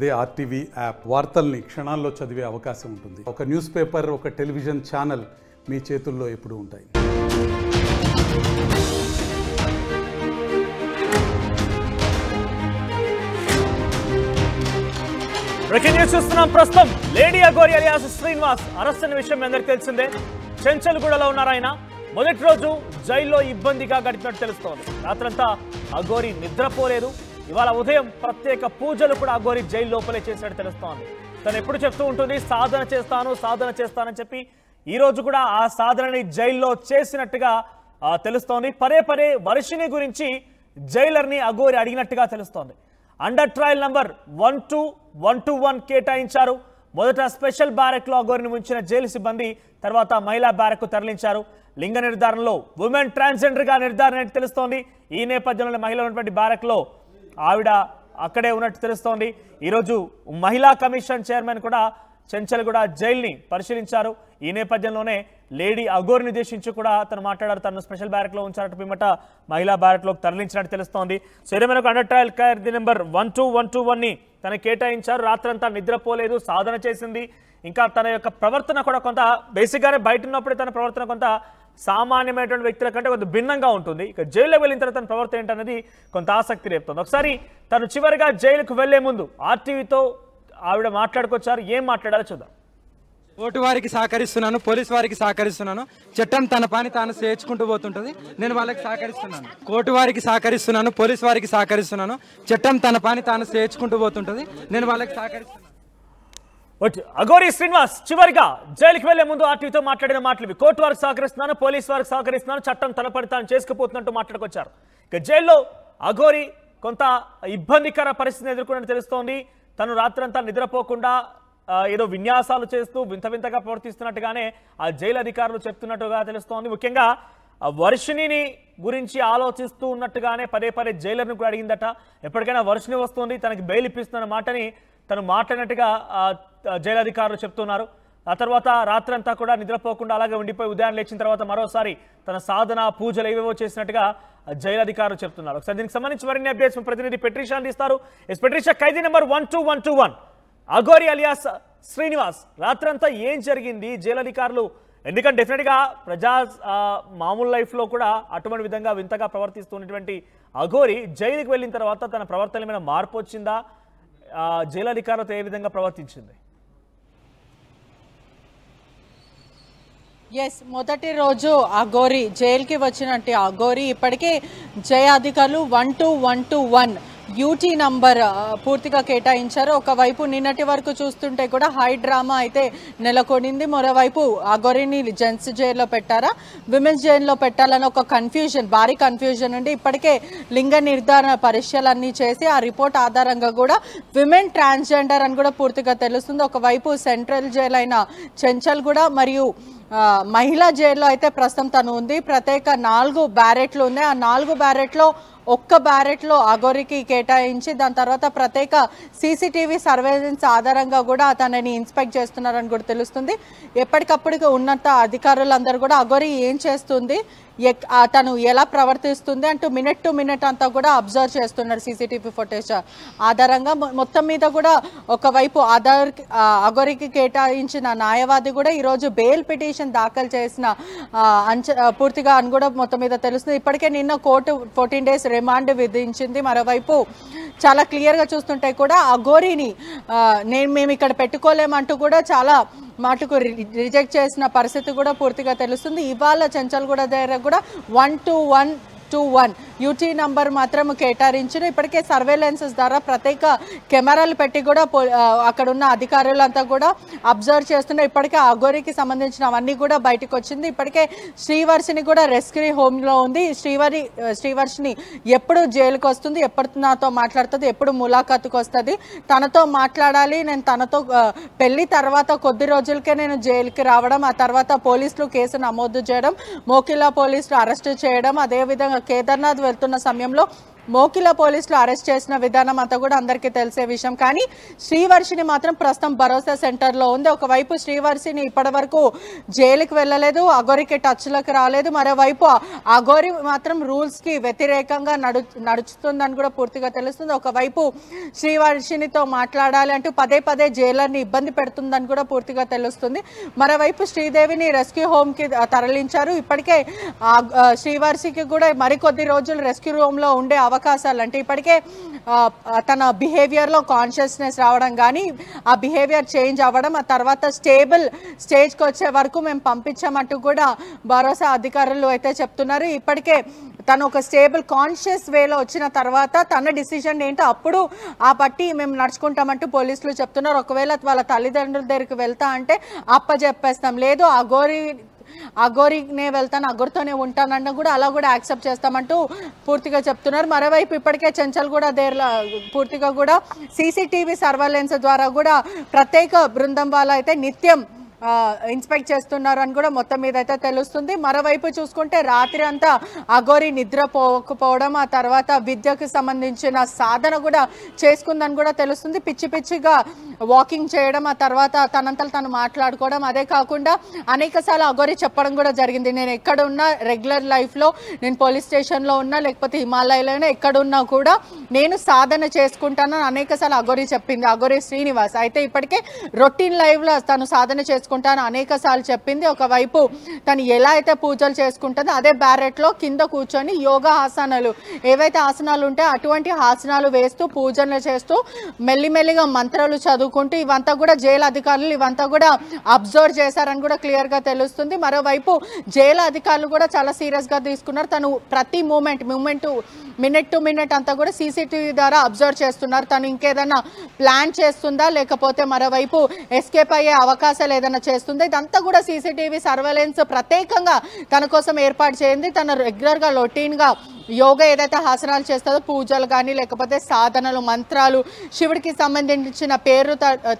అదే RTV app వార్తల్ని క్షణాల్లో చదివే అవకాశం ఉంటుంది. ఒక న్యూస్ పేపర్, ఒక టెలివిజన్ ఛానల్ మీ చేతుల్లో ఎప్పుడూ ఉంటాయి. బ్రేకింగ్ న్యూస్ చూస్తున్నాం. ప్రస్తుతం lady Aghori alias Srinivas arrest అయిన విషయం అందరికీ తెలిసిందే. చెంచల్గూడలో ఉన్నారు ఆయన. మొదటి రోజు జైల్లో ఇబ్బందిగా గడిపినట్టు తెలుస్తోంది. రాత్రంతా అఘోరి నిద్రపోలేదు. ఇవాళ ఉదయం ప్రత్యేక పూజలు కూడా అఘోరి జైలు లోపలే చేసినట్టు తెలుస్తోంది. తను ఎప్పుడు చెప్తూ ఉంటుంది సాధన చేస్తానని చెప్పి ఈ రోజు కూడా ఆ సాధనని జైల్లో చేసినట్టుగా తెలుస్తోంది. పదే పదే వర్షిణి గురించి జైలర్ని అఘోరి అడిగినట్టుగా తెలుస్తోంది. అండర్ ట్రయల్ నంబర్ 12121 కేటాయించారు. మొదట స్పెషల్ బ్యారెక్ లో అఘోరిని ఉంచిన జైలు సిబ్బంది తర్వాత మహిళా బ్యారెక్ కు తరలించారు. లింగ నిర్ధారణలో ఉమెన్ ట్రాన్స్జెండర్ గా నిర్ధారణ తెలుస్తోంది. ఈ నేపథ్యంలో మహిళ ఉన్నటువంటి బ్యారెక్ లో ఆవిడ అక్కడే ఉన్నట్టు తెలుస్తోంది. ఈరోజు మహిళా కమిషన్ చైర్మన్ కూడా చెంచల్గూడ జైల్ని పరిశీలించారు. ఈ నేపథ్యంలోనే లేడీ అఘోరిని ఉద్దేశించి కూడా తను మాట్లాడారు. తను స్పెషల్ బ్యారెక్ లో ఉంచారట, పిమ్మట మహిళా బ్యారెక్ లోకి తరలించినట్టు తెలుస్తోంది. సూర్యమేనకు అండర్ ట్రయల్ ఖైదీ నెంబర్ 12121ని తను కేటాయించారు. రాత్రంతా నిద్రపోలేదు, సాధన చేసింది. ఇంకా తన యొక్క ప్రవర్తన కూడా కొంత బేసిక్గానే బయట ఉన్నప్పుడే తన ప్రవర్తన కొంత సామాన్యమైనటువంటి వ్యక్తుల కంటే కొంత భిన్నంగా ఉంటుంది. ఇక జైల్లో వెళ్ళిన తర్వాత తన ప్రవర్తన ఏంటనేది కొంత ఆసక్తి రేపుతుంది. ఒకసారి తను చివరిగా జైలుకు వెళ్లే ముందు ఆర్టీవీతో ఆవిడ మాట్లాడుకొచ్చారు. ఏం మాట్లాడాలో చూద్దాం. కోర్టు వారికి సహకరిస్తున్నాను, పోలీస్ వారికి సహకరిస్తున్నాను. చట్టం తన పని తాను చేర్చుకుంటూ పోతుంటుంది. నేను వాళ్ళకి సహకరిస్తున్నాను. కోర్టు వారికి సహకరిస్తున్నాను, పోలీస్ వారికి సహకరిస్తున్నాను. చట్టం తన పని తాను చేర్చుకుంటూ పోతుంటుంది. నేను వాళ్ళకి సహకరిస్తున్నాను. అఘోరి శ్రీనివాస్ చివరిగా జైలుకి వెళ్లే ముందు ఆర్టీవీతో మాట్లాడిన మాటలు. కోర్టు వారికి సహకరిస్తున్నాను, పోలీస్ వారికి సహకరిస్తున్నాను, చట్టం తన పని తాను చేసుకుపోతున్నట్టు మాట్లాడుకొచ్చారు. ఇక జైల్లో అఘోరి కొంత ఇబ్బందికర పరిస్థితిని ఎదుర్కొన్నట్టు తెలుస్తోంది. తను రాత్రంతా నిద్రపోకుండా ఏదో విన్యాసాలు చేస్తూ వింతగా ప్రవర్తిస్తున్నట్టుగానే ఆ జైలు అధికారులు చెప్తున్నట్టుగా తెలుస్తోంది. ముఖ్యంగా వర్షిణిని గురించి ఆలోచిస్తూ ఉన్నట్టుగానే పదే పదే జైలర్ని కూడా అడిగిందట. ఎప్పటికైనా వర్షిణి వస్తుంది, తనకి బెయిల్ ఇప్పిస్తున్న మాటని తను మాట్లాడినట్టుగా జైలు అధికారులు చెప్తున్నారు. ఆ తర్వాత రాత్రంతా కూడా నిద్రపోకుండా అలాగే ఉండిపోయి ఉదయం లేచిన తర్వాత మరోసారి తన సాధన పూజలు ఏవేవో చేసినట్టుగా జైలు అధికారులు చెప్తున్నారు. ఒకసారి దీనికి సంబంధించి మరిన్ని అప్డేట్స్ ప్రతినిధి పెట్రిషా అందిస్తారు. పెట్రిషా, ఖైదీ నెంబర్ 12121 అఘోరి అలియాస్ శ్రీనివాస్ రాత్రంతా ఏం జరిగింది? జైలు అధికారులు, ఎందుకంటే డెఫినెట్గా మామూలు లైఫ్లో కూడా అటువంటి విధంగా వింతగా ప్రవర్తిస్తున్నటువంటి అఘోరి జైలుకి వెళ్ళిన తర్వాత తన ప్రవర్తన ఏమైనా మార్పు వచ్చిందా? జైలు అధికారులతో ఏ విధంగా ప్రవర్తించింది? ఎస్, మొదటి రోజు అఘోరి జైలుకి వచ్చినట్టు అఘోరి ఇప్పటికే జై అధికారులు 12121 యూటీ నంబర్ పూర్తిగా కేటాయించారు. ఒకవైపు నిన్నటి వరకు చూస్తుంటే కూడా హై డ్రామా అయితే నెలకొనింది. మరోవైపు అఘోరిని జెంట్స్ జైల్లో పెట్టారా, విమెన్స్ జైల్లో పెట్టాలని ఒక కన్ఫ్యూజన్, భారీ కన్ఫ్యూజన్ ఉండి ఇప్పటికే లింగ నిర్ధారణ పరీక్షలన్నీ చేసి ఆ రిపోర్ట్ ఆధారంగా కూడా విమెన్ ట్రాన్స్జెండర్ అని కూడా పూర్తిగా తెలుస్తుంది. ఒకవైపు సెంట్రల్ జైలు అయిన చెంచల్గూడ మరియు మహిళా జైల్లో అయితే ప్రస్తుతం తను ఉంది. ప్రత్యేక 4 బ్యారెట్లు ఉన్నాయి. ఆ 4 బ్యారెట్లో ఒక్క బ్యారెట్లో అఘోరికి కేటాయించి దాని తర్వాత ప్రత్యేక సీసీటీవీ సర్వేలెన్స్ ఆధారంగా కూడా తనని ఇన్స్పెక్ట్ చేస్తున్నారని కూడా తెలుస్తుంది. ఎప్పటికప్పుడు ఉన్నత అధికారులందరూ కూడా అఘోరి ఏం చేస్తుంది, తను ఎలా ప్రవర్తిస్తుంది అంటూ మినిట్ టు మినిట్ అంతా కూడా అబ్జర్వ్ చేస్తున్నారు సీసీటీవీ ఫుటేజ్ ఆధారంగా. మొత్తం మీద కూడా ఒకవైపు అఘోరికి కేటాయించిన న్యాయవాది కూడా ఈరోజు బెయిల్ పిటిషన్ దాఖలు చేసిన పూర్తిగా అని కూడా మొత్తం మీద తెలుస్తుంది. ఇప్పటికే నిన్న కోర్టు 14 days రిమాండ్ విధించింది. మరోవైపు చాలా క్లియర్గా చూస్తుంటే కూడా అఘోరిని మేము ఇక్కడ పెట్టుకోలేమంటూ కూడా చాలా మాటకు రిజెక్ట్ చేసిన పరిస్థితి కూడా పూర్తిగా తెలుస్తుంది. ఇవాళ చెంచల్గూడ దగ్గర కూడా 12121 యూటీ నంబర్ మాత్రం కేటాయించిన. ఇప్పటికే సర్వేలెన్సెస్ ద్వారా ప్రత్యేక కెమెరాలు పెట్టి కూడా అక్కడ ఉన్న అధికారులంతా కూడా అబ్జర్వ్ చేస్తున్నారు. ఇప్పటికే అఘోరికి సంబంధించిన అవన్నీ కూడా బయటకు వచ్చింది. ఇప్పటికే శ్రీవర్షిని కూడా రెస్క్యూ హోమ్లో ఉంది. శ్రీవర్షిని ఎప్పుడు జైలుకి వస్తుంది, ఎప్పుడు నాతో మాట్లాడుతుంది, ఎప్పుడు ములాఖాతుకు వస్తుంది, తనతో మాట్లాడాలి, నేను తనతో పెళ్లి తర్వాత కొద్ది రోజులకే నేను జైలుకి రావడం, ఆ తర్వాత పోలీసులు కేసు నమోదు చేయడం, మోకిలా పోలీసులు అరెస్టు చేయడం, అదేవిధంగా కేదార్నాథ్ వెళ్తున్న సమయంలో మోకిల పోలీసులు అరెస్ట్ చేసిన విధానం అంతా కూడా అందరికీ తెలిసే విషయం. కానీ శ్రీవర్షిని మాత్రం ప్రస్తుతం భరోసా సెంటర్లో ఉంది. ఒకవైపు శ్రీవర్షిని ఇప్పటి వరకు జైలుకి వెళ్ళలేదు, అఘోరికి టచ్లోకి రాలేదు. మరోవైపు అఘోరి మాత్రం రూల్స్కి వ్యతిరేకంగా నడుచుతుందని కూడా పూర్తిగా తెలుస్తుంది. ఒకవైపు శ్రీవర్షినితో మాట్లాడాలి అంటూ పదే పదే జైలర్ని ఇబ్బంది పెడుతుందని కూడా పూర్తిగా తెలుస్తుంది. మరోవైపు శ్రీదేవిని రెస్క్యూ హోమ్కి తరలించారు. ఇప్పటికే శ్రీవర్షికి కూడా మరికొద్ది రోజులు రెస్క్యూ హోమ్లో ఉండే అవకాశాలు, అంటే ఇప్పటికే తన బిహేవియర్లో కాన్షియస్నెస్ రావడం కానీ ఆ బిహేవియర్ చేంజ్ అవ్వడం, ఆ తర్వాత స్టేబుల్ స్టేజ్కి వచ్చే వరకు మేము పంపించామంటూ కూడా భరోసా అధికారులు అయితే చెప్తున్నారు. ఇప్పటికే తను ఒక స్టేబుల్ కాన్షియస్ వేలో వచ్చిన తర్వాత తన డిసిజన్ ఏంటో అప్పుడు ఆ పట్టి మేము నడుచుకుంటామంటూ పోలీసులు చెప్తున్నారు. ఒకవేళ వాళ్ళ తల్లిదండ్రుల దగ్గరికి వెళ్తా అంటే అప్పచెప్పేస్తాం, లేదు అఘోరినే వెళ్తాను, అఘోరితోనే ఉంటానన్న కూడా అలా కూడా యాక్సెప్ట్ చేస్తామంటూ పూర్తిగా చెప్తున్నారు. మరోవైపు ఇప్పటికే చెంచల్గూడ పూర్తిగా కూడా సీసీటీవీ సర్వేలెన్స్ ద్వారా కూడా ప్రత్యేక బృందం వాళ్ళు అయితే నిత్యం ఇన్స్పెక్ట్ చేస్తున్నారు అని కూడా మొత్తం మీద అయితే తెలుస్తుంది. మరోవైపు చూసుకుంటే రాత్రి అంతా అఘోరి నిద్రపోకపోవడం, ఆ తర్వాత విద్యకు సంబంధించిన సాధన కూడా చేసుకుందని కూడా తెలుస్తుంది. పిచ్చి పిచ్చిగా వాకింగ్ చేయడం, ఆ తర్వాత తనంతలు తను మాట్లాడుకోవడం, అదే కాకుండా అనేకసార్లు అఘోరి చెప్పడం కూడా జరిగింది, నేను ఎక్కడ ఉన్నా రెగ్యులర్ లైఫ్లో నేను పోలీస్ స్టేషన్లో ఉన్నా లేకపోతే హిమాలయాలోనే ఎక్కడున్నా కూడా నేను సాధన చేసుకుంటానని అనేకసార్లు అఘోరి చెప్పింది. అఘోరి శ్రీనివాస్ అయితే ఇప్పటికే రొటీన్ లైవ్లో తను సాధన చేసుకుంటాను అనేక సార్లు చెప్పింది. ఒకవైపు తను ఎలా అయితే పూజలు చేసుకుంటుందో అదే బ్యారెట్లో కింద కూర్చొని యోగా ఆసనాలు ఏవైతే ఆసనాలు ఉంటాయో అటువంటి ఆసనాలు వేస్తూ పూజలు చేస్తూ మెల్లిమెల్లిగా మంత్రాలు చదువుకుంటూ ఇవంతా కూడా జైలు అధికారులు ఇవంతా కూడా అబ్జర్వ్ చేశారని కూడా క్లియర్గా తెలుస్తుంది. మరోవైపు జైలు అధికారులు కూడా చాలా సీరియస్గా తీసుకున్నారు. తను ప్రతి మినిట్ టు మినిట్ అంతా కూడా సీసీటీవీ ద్వారా అబ్జర్వ్ చేస్తున్నారు. తను ఇంకేదైనా ప్లాన్ చేస్తుందా లేకపోతే మరోవైపు ఎస్కేప్ అయ్యే అవకాశాలు ఏదైనా చేస్తుందా, ఇదంతా కూడా సీసీటీవీ సర్వేలెన్స్ ప్రత్యేకంగా తన కోసం ఏర్పాటు చేయింది. తను రెగ్యులర్గా రొటీన్గా యోగా ఏదైతే ఆసనాలు చేస్తుందో పూజలు కానీ లేకపోతే సాధనలు మంత్రాలు శివుడికి సంబంధించిన పేరు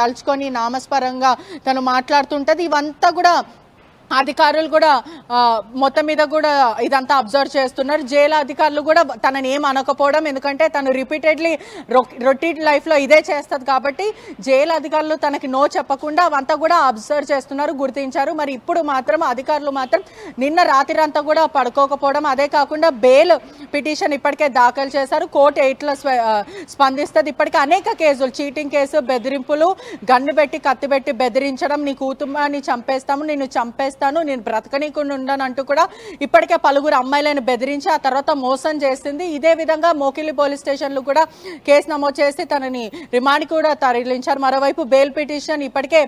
తలుచుకొని నామస్పరంగా తను మాట్లాడుతుంటుంది. ఇవంతా కూడా అధికారులు కూడా మొత్తం మీద కూడా ఇదంతా అబ్జర్వ్ చేస్తున్నారు. జైలు అధికారులు కూడా తనని ఏం అనకపోవడం, ఎందుకంటే తను రిపీటెడ్లీ రొటీన్ లైఫ్లో ఇదే చేస్తుంది కాబట్టి జైలు అధికారులు తనకి నో చెప్పకుండా అవంతా కూడా అబ్జర్వ్ చేస్తున్నారు, గుర్తించారు. మరి ఇప్పుడు మాత్రం అధికారులు మాత్రం నిన్న రాత్రి అంతా కూడా పడుకోకపోవడం, అదే కాకుండా బెయిల్ పిటిషన్ ఇప్పటికే దాఖలు చేశారు. కోర్టు 8లో స్పందిస్తుంది. ఇప్పటికే అనేక కేసులు, చీటింగ్ కేసు, బెదిరింపులు, గన్ను పెట్టి కత్తి పెట్టి బెదిరించడం, నీ కుటుంబాన్ని చంపేస్తాము, నిన్ను చంపేస్తాను, నేను బ్రతకనీకుండా ఉండను అంటూ కూడా ఇప్పటికే పలువురు అమ్మాయిలను బెదిరించి ఆ తర్వాత మోసం చేసింది. ఇదే విధంగా మోకిలి పోలీస్ స్టేషన్లు కూడా కేసు నమోదు చేసి తనని రిమాండ్ కూడా తరలించారు. మరోవైపు బెయిల్ పిటిషన్ ఇప్పటికే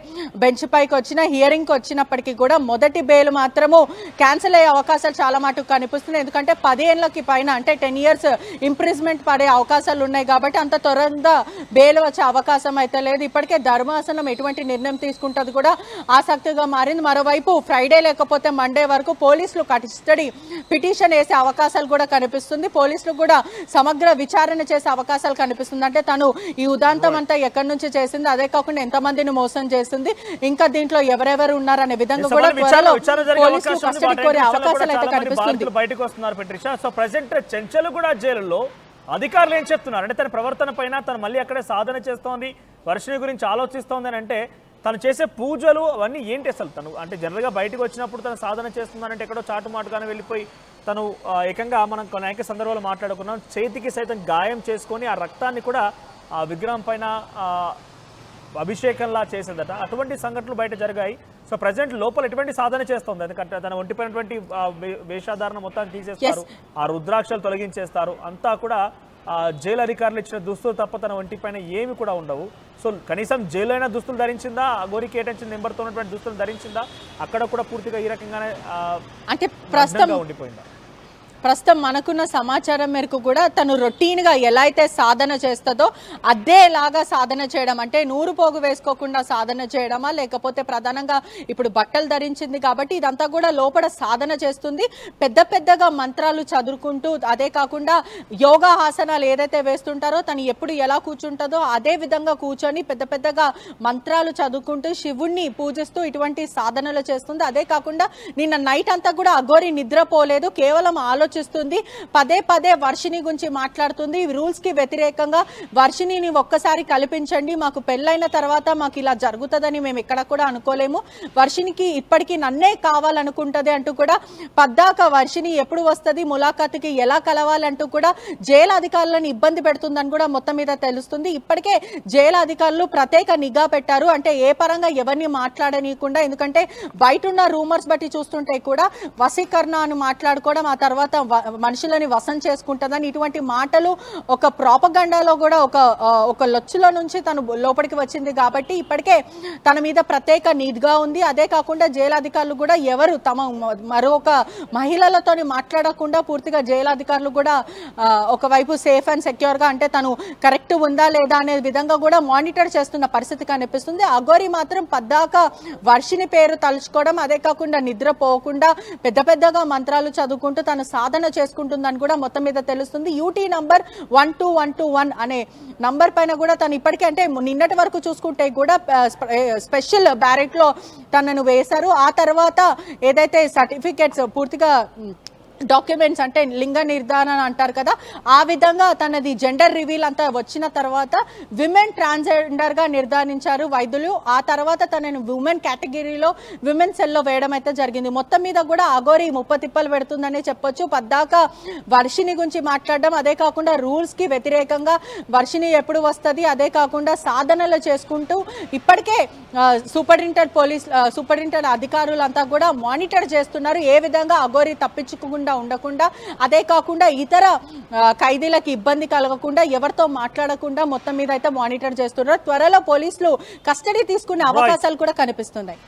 బెంచ్ పైకి వచ్చిన హియరింగ్కి వచ్చినప్పటికీ కూడా మొదటి బెయిల్ మాత్రము క్యాన్సిల్ అయ్యే అవకాశాలు చాలా మటుకు కనిపిస్తున్నాయి. ఎందుకంటే 10 ఏళ్లకి పైన అంటే 10 years ఇంప్రిజ్మెంట్ పడే అవకాశాలు ఉన్నాయి కాబట్టి అంత త్వరగా బెయిల్ వచ్చే అవకాశం అయితే లేదు. ఇప్పటికే ధర్మాసనం ఎటువంటి నిర్ణయం తీసుకుంటుంది కూడా ఆసక్తిగా మారింది. మరోవైపు ఫ్రైడే లేకపోతే మండే వరకు పోలీసులు కస్టడీ పిటిషన్ వేసే అవకాశాలు కూడా కనిపిస్తుంది. పోలీసులు కూడా సమగ్ర విచారణ చేసే అవకాశాలు కనిపిస్తుంది. అంటే తను ఈ ఉదాంతం అంతా ఎక్కడి నుంచి చేసింది, అదే కాకుండా ఎంతమందిని మోసం చేసింది, ఇంకా దీంట్లో ఎవరెవరు ఉన్నారనే విధంగా కూడా పోలీసులు కస్టడీ కోరే అవకాశాలు అయితే కనిపిస్తుంది. బయటకు వస్తున్నారు పెట్రిషా. సో ప్రెసెంట్ చెంచల్గూడ జైలులో అధికారులు ఏం చెప్తున్నారు అంటే తన ప్రవర్తన పైన తను మళ్ళీ అక్కడే సాధన చేస్తోంది, వర్షిణి గురించి ఆలోచిస్తోంది అని అంటే తను చేసే పూజలు అవన్నీ ఏంటి అసలు? తను అంటే జనరల్గా బయటకు వచ్చినప్పుడు తను సాధన చేస్తుందనంటే ఎక్కడో చాటుమాటుగానే వెళ్ళిపోయి తను ఏకంగా మనం అనేక సందర్భాలు మాట్లాడుకున్నాం, చేతికి సైతం గాయం చేసుకొని ఆ రక్తాన్ని కూడా ఆ విగ్రహం పైన అభిషేకంలా చేసేదట. అటువంటి సంఘటనలు బయట జరిగాయి. సో ప్రజెంట్ లోపల ఎటువంటి సాధన చేస్తుంది? ఎందుకంటే తన ఒంటిపైనటువంటి వేషాధారణ మొత్తాన్ని తీసేస్తారు, ఆ రుద్రాక్షలు తొలగించేస్తారు, అంతా కూడా జైలు అధికారులు ఇచ్చిన దుస్తులు తప్ప తన ఒంటిపైన ఏమి కూడా ఉండవు. సో కనీసం జైలు అయినా దుస్తులు ధరించిందా, అఘోరి కేటాయించిన నెంబర్తో ఉన్నటువంటి దుస్తులు ధరించిందా? అక్కడ కూడా పూర్తిగా ఈ రకంగానే అంటే ప్రస్తుతం ఉండిపోయిందా? ప్రస్తుతం మనకున్న సమాచారం మేరకు కూడా తను రొటీన్గా ఎలా అయితే సాధన చేస్తుందో అదేలాగా సాధన చేయడం, అంటే నూరు పోగు వేసుకోకుండా సాధన చేయడమా లేకపోతే ప్రధానంగా ఇప్పుడు బట్టలు ధరించింది కాబట్టి ఇదంతా కూడా లోపల సాధన చేస్తుంది. పెద్ద పెద్దగా మంత్రాలు చదువుకుంటూ, అదే కాకుండా యోగా ఆసనాలు ఏదైతే వేస్తుంటారో తను ఎప్పుడు ఎలా కూర్చుంటుందో అదే విధంగా కూర్చొని పెద్ద పెద్దగా మంత్రాలు చదువుకుంటూ శివుణ్ణి పూజిస్తూ ఇటువంటి సాధనలు చేస్తుంది. అదే కాకుండా నిన్న నైట్ అంతా కూడా అఘోరి నిద్రపోలేదు, కేవలం ఆలోచిస్తుంది, పదే పదే వర్షిని గురించి మాట్లాడుతుంది. రూల్స్ కి వ్యతిరేకంగా వర్షిని ఒక్కసారి కల్పించండి, మాకు పెళ్ళైన తర్వాత మాకు ఇలా జరుగుతుందని మేము ఎక్కడ కూడా అనుకోలేము, వర్షినికి ఇప్పటికీ నన్నే కావాలనుకుంటది అంటూ కూడా పద్దాక వర్షిని ఎప్పుడు వస్తుంది, ములాఖాతుకి ఎలా కలవాలంటూ కూడా జైలు అధికారులను ఇబ్బంది పెడుతుందని కూడా మొత్తం మీద తెలుస్తుంది. ఇప్పటికే జైలు అధికారులు ప్రత్యేక నిఘా పెట్టారు, అంటే ఏ పరంగా ఎవరిని మాట్లాడనీయకుండా. ఎందుకంటే బయట ఉన్న రూమర్స్ బట్టి చూస్తుంటే కూడా వశీకరణ అని మాట్లాడుకోవడం, ఆ తర్వాత మనుషులని వశం చేసుకుంటుందని ఇటువంటి మాటలు ఒక ప్రాపగండాలో కూడా ఒక లొచ్చులో నుంచి తను లోపలికి వచ్చింది. కాబట్టి ఇప్పటికే తన మీద ప్రత్యేక నిఘా ఉంది. అదే కాకుండా జైలు అధికారులు కూడా ఎవరు తమ మరొక మహిళలతో మాట్లాడకుండా పూర్తిగా జైలు అధికారులు కూడా ఒకవైపు సేఫ్ అండ్ సెక్యూర్ గా, అంటే తను కరెక్ట్ ఉందా లేదా అనే విధంగా కూడా మానిటర్ చేస్తున్న పరిస్థితి కనిపిస్తుంది. అఘోరి మాత్రం పద్దాక వర్షిని పేరు తలుచుకోవడం, అదే కాకుండా నిద్రపోకుండా పెద్ద పెద్దగా మంత్రాలు చదువుకుంటూ తను సాధన చేసుకుంటుందని కూడా మొత్తం మీద తెలుస్తుంది. యూటీ నంబర్ 12121 అనే నంబర్ పైన కూడా తను ఇప్పటికే, అంటే నిన్నటి వరకు చూసుకుంటే కూడా స్పెషల్ బ్యారెట్ లో తనను వేశారు. ఆ తర్వాత ఏదైతే సర్టిఫికేట్స్ పూర్తిగా డాక్యుమెంట్స్, అంటే లింగ నిర్ధారణ అంటారు కదా, ఆ విధంగా తనది జెండర్ రివీల్ అంతా వచ్చిన తర్వాత విమెన్ ట్రాన్స్జెండర్ గా నిర్ధారించారు వైద్యులు. ఆ తర్వాత తనను ఉమెన్ కేటగిరీలో విమెన్ సెల్లో వేయడం అయితే జరిగింది. మొత్తం మీద కూడా అఘోరి ముప్పతిప్పలు పెడుతుందనే చెప్పొచ్చు. పద్దాక వర్షిని గురించి మాట్లాడడం, అదే కాకుండా రూల్స్ కి వ్యతిరేకంగా వర్షిని ఎప్పుడు వస్తుంది, అదే కాకుండా సాధనలు చేసుకుంటూ ఇప్పటికే సూపరింటెండెంట్ అధికారులంతా కూడా మానిటర్ చేస్తున్నారు, ఏ విధంగా అఘోరి తప్పించుకుండా ఉండకుండా, అదే కాకుండా ఇతర ఖైదీలకు ఇబ్బంది కలగకుండా, ఎవరితో మాట్లాడకుండా మొత్తం మీద అయితే మానిటర్ చేస్తున్నారు. త్వరలో పోలీసులు కస్టడీ తీసుకునే అవకాశాలు కూడా కనిపిస్తున్నాయి.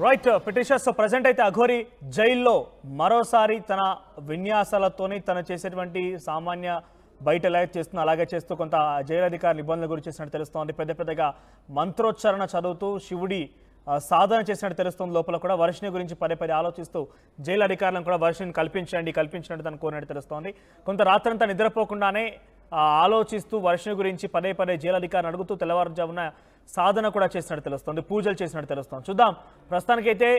రైట్ పిటిషా, సో ప్రజెంట్ అయితే అఘోరి జైల్లో మరోసారి తన విన్యాసాలతోని తను చేసేటువంటి సామాన్య బయట ఎలా చేస్తున్నా అలాగే చేస్తూ కొంత జైలు అధికారులు ఇబ్బందుల గురి చేసినట్టు తెలుస్తోంది. పెద్దగా మంత్రోచ్చారణ చదువుతూ శివుడి సాధన చేసినట్టు తెలుస్తుంది. లోపల కూడా వర్షిని గురించి పదే ఆలోచిస్తూ జైలు అధికారులను కూడా వర్షిని కల్పించినట్టు తను కోరినట్టు తెలుస్తోంది. కొంత రాత్రంతా నిద్రపోకుండానే ఆలోచిస్తూ వర్షిని గురించి పదే జైలు అధికారులను అడుగుతూ తెల్లవారుజామున సాధన కూడా చేసినట్టు తెలుస్తుంది, పూజలు చేసినట్టు తెలుస్తుంది. చూద్దాం. ప్రస్తుతానికైతే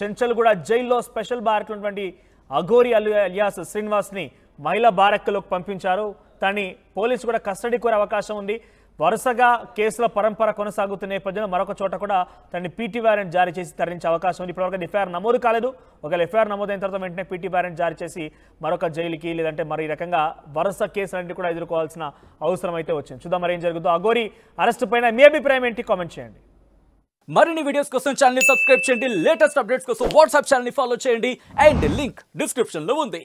చెంచల్గూడ జైల్లో స్పెషల్ బ్యారక్ ఉన్నటువంటి అఘోరి అలియాస్ శ్రీనివాస్ని మహిళా బ్యారక్లోకి పంపించారు. తనని పోలీసు కూడా కస్టడీ కోరే అవకాశం ఉంది. వరుసగా కేసుల పరంపర కొనసాగుతున్న నేపథ్యంలో మరొక చోట కూడా తనని పీటీ వారెంట్ జారీ చేసి తరలించే అవకాశం ఉంది. ఇప్పటివరకు ఎఫ్ఐఆర్ నమోదు కాలేదు. ఒకవేళ ఎఫ్ఐఆర్ నమోదైన తర్వాత వెంటనే పీటీ వారెంట్ జారీ చేసి మరొక జైలుకి, లేదంటే మరి ఈ రకంగా వరుస కేసులన్నింటి కూడా ఎదుర్కోవాల్సిన అవసరం అయితే వచ్చింది. చూద్దాం మరి ఏం జరుగుతుందో. అఘోరి అరెస్ట్ పైన మీ అభిప్రాయం ఏంటి? కామెంట్ చేయండి. మరిన్ని వీడియోస్ కోసం ఛానల్ ని సబ్స్క్రైబ్ చేయండి. లేటెస్ట్ అప్డేట్స్ కోసం వాట్సాప్ ఛానల్ ని ఫాలో చేయండి. అండ్ లింక్ డిస్క్రిప్షన్ లో ఉంది.